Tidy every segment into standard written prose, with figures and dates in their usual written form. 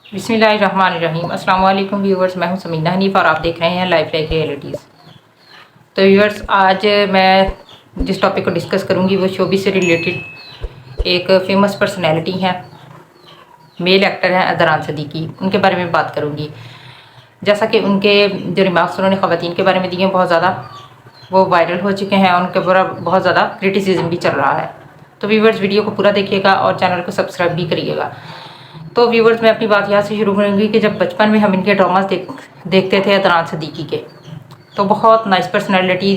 बिस्मिल्लाहिर्रहमानिर्रहीम। अस्सलाम वालेकुम व्यूवर्स, मैं हूं समीना हनीफ और आप देख रहे हैं लाइफ लाइक रियलिटीज़। तो व्यूवर्स, आज मैं जिस टॉपिक को डिस्कस करूंगी वो शोबिज़ से रिलेटेड एक फेमस पर्सनैलिटी हैं, मेल एक्टर हैं अदनान सिद्दीकी, उनके बारे में बात करूंगी। जैसा कि उनके जो रिमार्क्स उन्होंने ख़वातीन के बारे में दिए हैं बहुत ज़्यादा वो वायरल हो चुके हैं और उनके ऊपर बहुत ज़्यादा क्रिटिसिज्म भी चल रहा है। तो व्यूवर्स, वीडियो को पूरा देखिएगा और चैनल को सब्सक्राइब भी करिएगा। तो व्यूवर्स, मैं अपनी बात यहाँ से शुरू करूँगी कि जब बचपन में हम इनके ड्रामास देखते थे अदनान सिद्दीकी के, तो बहुत नाइस पर्सनैलिटी,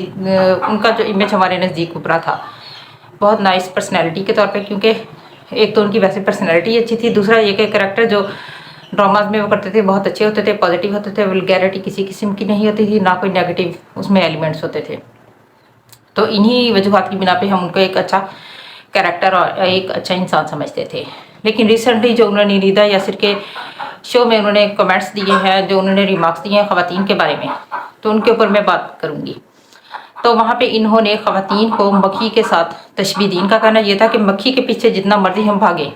उनका जो इमेज हमारे नज़दीक उभरा था बहुत नाइस पर्सनैलिटी के तौर पे, क्योंकि एक तो उनकी वैसे पर्सनैलिटी अच्छी थी, दूसरा ये कि कैरेक्टर जो ड्रामाज में वो करते थे बहुत अच्छे होते थे, पॉजिटिव होते थे, वल्गैरिटी किसी किस्म की नहीं होती थी, ना कोई नेगेटिव उसमें एलिमेंट्स होते थे। तो इन्हीं वजूहत की बिना पे हम उनको एक अच्छा कैरेक्टर और एक अच्छा इंसान समझते थे। लेकिन रिसेंटली जो उन्होंने निदा यासिर के शो में उन्होंने कमेंट्स दिए हैं, जो उन्होंने रिमार्क्स दिए हैं ख़वातीन के बारे में, तो उनके ऊपर मैं बात करूँगी। तो वहाँ पे इन्होंने ख़वातीन को मक्खी के साथ तशबीह दी। इनका कहना यह था कि मक्खी के पीछे जितना मर्जी हम भागे,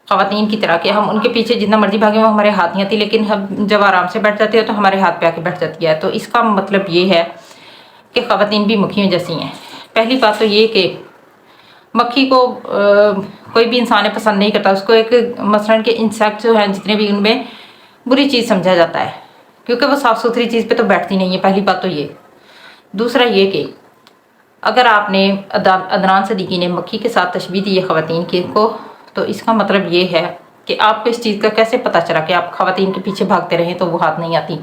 ख़वातीन की तरह के हम उनके पीछे जितना मर्जी भागे वो हमारे हाथ नहीं आती, लेकिन हम जब आराम से बैठ जाते हैं तो हमारे हाथ पे आके बैठ जाती है। तो इसका मतलब ये है कि ख़वातीन भी मक्खियों जैसी हैं। पहली बात तो ये कि मक्खी को कोई भी इंसान पसंद नहीं करता, उसको एक मसलन के इंसेक्ट जो हैं जितने भी उनमें बुरी चीज़ समझा जाता है, क्योंकि वो साफ़ सुथरी चीज़ पे तो बैठती नहीं है। पहली बात तो ये। दूसरा ये कि अगर आपने अदनान सिद्दीकी ने मक्खी के साथ तशबीह दी है ख़वातीन की को, तो इसका मतलब ये है कि आपको इस चीज़ का कैसे पता चला कि आप ख़वातीन के पीछे भागते रहें तो वो हाथ नहीं आती।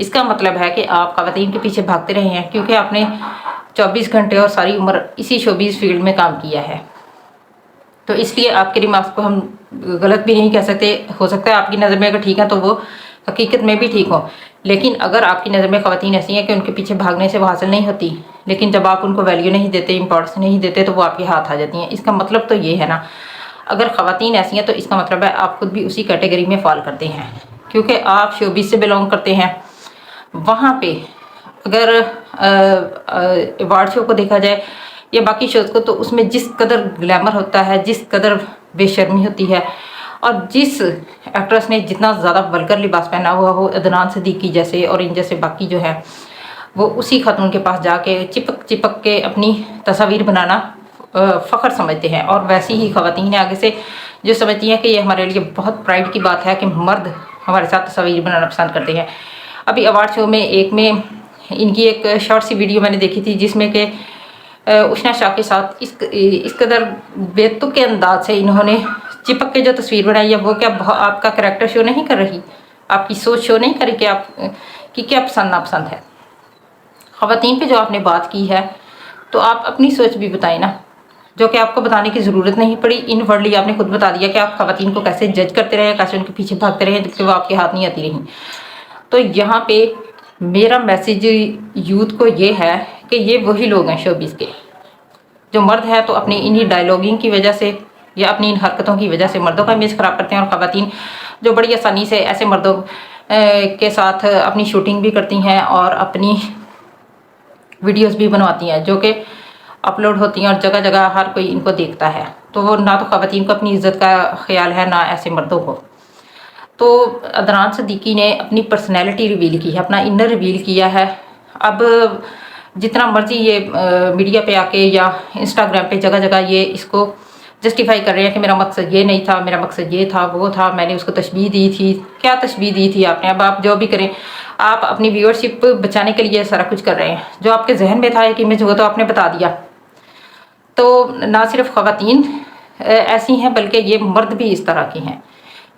इसका मतलब है कि आप ख़वातीन के पीछे भागते रहे हैं क्योंकि आपने 24 घंटे और सारी उम्र इसी शोबिज़ फील्ड में काम किया है। तो इसलिए आपके रिमार्क्स को हम गलत भी नहीं कह सकते। हो सकता है आपकी नज़र में अगर ठीक है तो वो हकीकत में भी ठीक हो, लेकिन अगर आपकी नज़र में ख़वातीन ऐसी हैं कि उनके पीछे भागने से वो हासिल नहीं होती, लेकिन जब आप उनको वैल्यू नहीं देते, इंपॉर्टेंस नहीं देते, तो वो आपके हाथ आ जाती हैं। इसका मतलब तो ये है ना, अगर ख़वातीन ऐसी हैं तो इसका मतलब है आप खुद भी उसी कैटेगरी में फॉल करते हैं, क्योंकि आप शोबिज़ से बिलोंग करते हैं। वहाँ पे अगर अवार्ड शो को देखा जाए या बाकी शोज़ को, तो उसमें जिस कदर ग्लैमर होता है, जिस कदर बेशर्मी होती है, और जिस एक्ट्रेस ने जितना ज़्यादा वल्गर लिबास पहना हुआ हो अदनान सिद्दीकी जैसे और इन जैसे बाकी जो है, वो उसी खातून के पास जाके चिपक चिपक के अपनी तस्वीर बनाना फ़ख्र समझते हैं। और वैसी ही ख़वातीन आगे से जो समझती हैं कि ये हमारे लिए बहुत प्राइड की बात है कि मर्द हमारे साथ तस्वीर बनाना पसंद करते हैं। अभी अवार्ड शो में एक में इनकी एक शॉर्ट सी वीडियो मैंने देखी थी, जिसमें कि उष्णा शाह के साथ इस कदर बेतुके के अंदाज से इन्होंने चिपक के जो तस्वीर बनाई है, वो क्या आपका करैक्टर शो नहीं कर रही, आपकी सोच शो नहीं करी कि आप कि क्या पसंद नापसंद है। ख़वातीन पे जो आपने बात की है, तो आप अपनी सोच भी बताएं ना, जो कि आपको बताने की ज़रूरत नहीं पड़ी। इनवर्डली आपने खुद बता दिया कि आप ख़वातीन को कैसे जज करते रहे, कैसे उनके पीछे भागते रहे जबकि वो आपके हाथ नहीं आती रही। तो यहाँ पे मेरा मैसेज यूथ को ये है कि ये वही लोग हैं शोबिज़ के, जो मर्द है तो अपनी इन्हीं डायलॉगिंग की वजह से या अपनी इन हरकतों की वजह से मर्दों का इमेज ख़राब करते हैं, और ख़वातीन जो बड़ी आसानी से ऐसे मर्दों के साथ अपनी शूटिंग भी करती हैं और अपनी वीडियोस भी बनवाती हैं, जो कि अपलोड होती हैं और जगह जगह हर कोई इनको देखता है। तो वो ना तो ख़वातीन को अपनी इज़्ज़त का ख्याल है, ना ऐसे मर्दों को। तो अदनान सिद्दीकी ने अपनी पर्सनैलिटी रिवील की है, अपना इनर रिवील किया है। अब जितना मर्जी ये मीडिया पे आके या इंस्टाग्राम पे जगह जगह ये इसको जस्टिफाई कर रहे हैं कि मेरा मकसद ये नहीं था, मेरा मकसद ये था, वो था, मैंने उसको तशबीह दी थी। क्या तशबीह दी थी आपने? अब आप जो भी करें, आप अपनी व्यूअरशिप बचाने के लिए सारा कुछ कर रहे हैं। जो आपके जहन में था एक इमेज, वो तो आपने बता दिया। तो ना सिर्फ ख़वातीन ऐसी हैं, बल्कि ये मर्द भी इस तरह के हैं।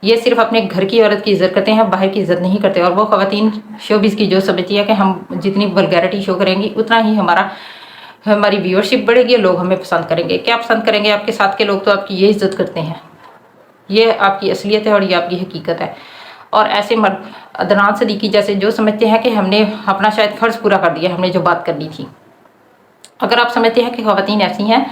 ये सिर्फ अपने घर की औरत की इज़्ज़त करते हैं, बाहर की इज़्ज़त नहीं करते। और वो ख़वातीन शोबिज़ की जो समझती है कि हम जितनी वल्गैरिटी शो करेंगी उतना ही हमारी व्यूअरशिप बढ़ेगी, लोग हमें पसंद करेंगे। क्या पसंद करेंगे? आपके साथ के लोग तो आपकी ये इज़्ज़त करते हैं। ये आपकी असलियत है और ये आपकी हकीकत है। और ऐसे मर्द अदनान सिद्दीकी जैसे जो समझते हैं कि हमने अपना शायद फ़र्ज़ पूरा कर दिया, हमने जो बात करनी थी। अगर आप समझते हैं कि ख़वातीन ऐसी हैं,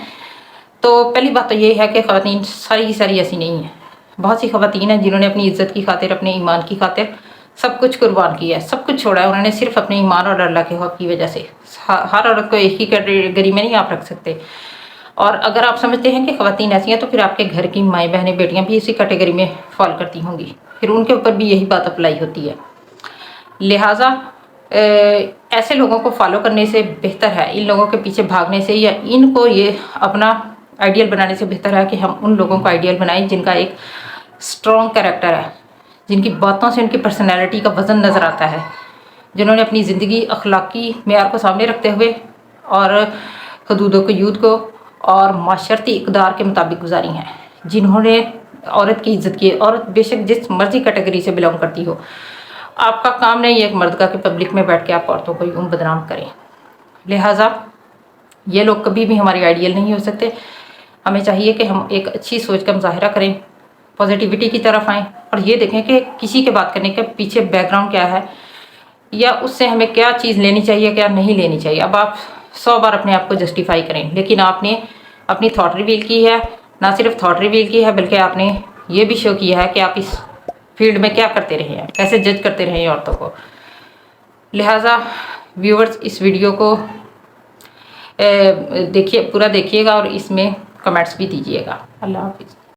तो पहली बात तो ये है कि ख़वातीन सारी की सारी ऐसी नहीं है। बहुत सी ख़वातीन हैं जिन्होंने अपनी इज़्ज़त की खातिर, अपने ईमान की खातिर सब कुछ कुर्बान किया है, सब कुछ छोड़ा है उन्होंने सिर्फ अपने ईमान और अल्लाह के खौफ की वजह से। हर औरत को एक ही कैटेगरी में नहीं आप रख सकते। اور اگر آپ سمجھتے ہیں کہ خواتین ایسی ہیں تو پھر آپ کے گھر کی مائیں بہنیں بیٹیاں بھی اسی کیٹیگری میں فال کرتی ہوں گی، پھر ان کے اوپر بھی یہی بات اپلائی ہوتی ہے۔ لہٰذا ایسے لوگوں کو فالو کرنے سے بہتر ہے، ان لوگوں کے پیچھے بھاگنے سے یا ان کو یہ اپنا آئیڈیل بنانے سے بہتر ہے کہ ہم ان لوگوں کو آئیڈیل بنائیں جن کا ایک اسٹرانگ کریکٹر ہے، جن کی باتوں سے ان کی پرسنالٹی کا وزن نظر آتا ہے، جنہوں نے اپنی زندگی اخلاقی معیار کو سامنے رکھتے ہوئے اور حدود و قیود کو اور معاشرتی اقدار کے مطابق گزاری ہیں، جنہوں نے عورت کی عزت کی۔ عورت بے شک جس مرضی کیٹیگری سے بلانگ کرتی ہو، آپ کا کام نہیں ہے ایک مرد کا کہ پبلک میں بیٹھ کے آپ عورتوں کو یوں بدنام کریں۔ لہٰذا یہ لوگ کبھی بھی ہماری آئیڈیل نہیں ہو سکتے۔ ہمیں چاہیے کہ ہم ایک اچھی سوچ کا مظاہرہ کریں، پازیٹیوٹی کی طرف آئیں اور یہ دیکھیں کہ کسی کے بات کرنے کے پیچھے بیک گراؤنڈ کیا ہے یا اس سے ہمیں کیا چیز لینی چاہیے کیا نہیں لینی چاہیے۔ اب آپ 100 بار اپنے آپ کو جسٹیفائی کریں، لیکن آپ نے اپنی تھاٹ ریویل کی ہے، نہ صرف تھاٹ ریویل کی ہے بلکہ آپ نے یہ بھی شو کیا ہے کہ آپ اس فیلڈ میں کیا کرتے رہے ہیں، کیسے جج کرتے رہے ہیں عورتوں کو۔ لہٰذا ویورز اس ویڈیو کو دیکھیے، پورا دیکھیے گا اور اس میں کمنٹس بھی دیجیے گا۔ اللہ حافظ۔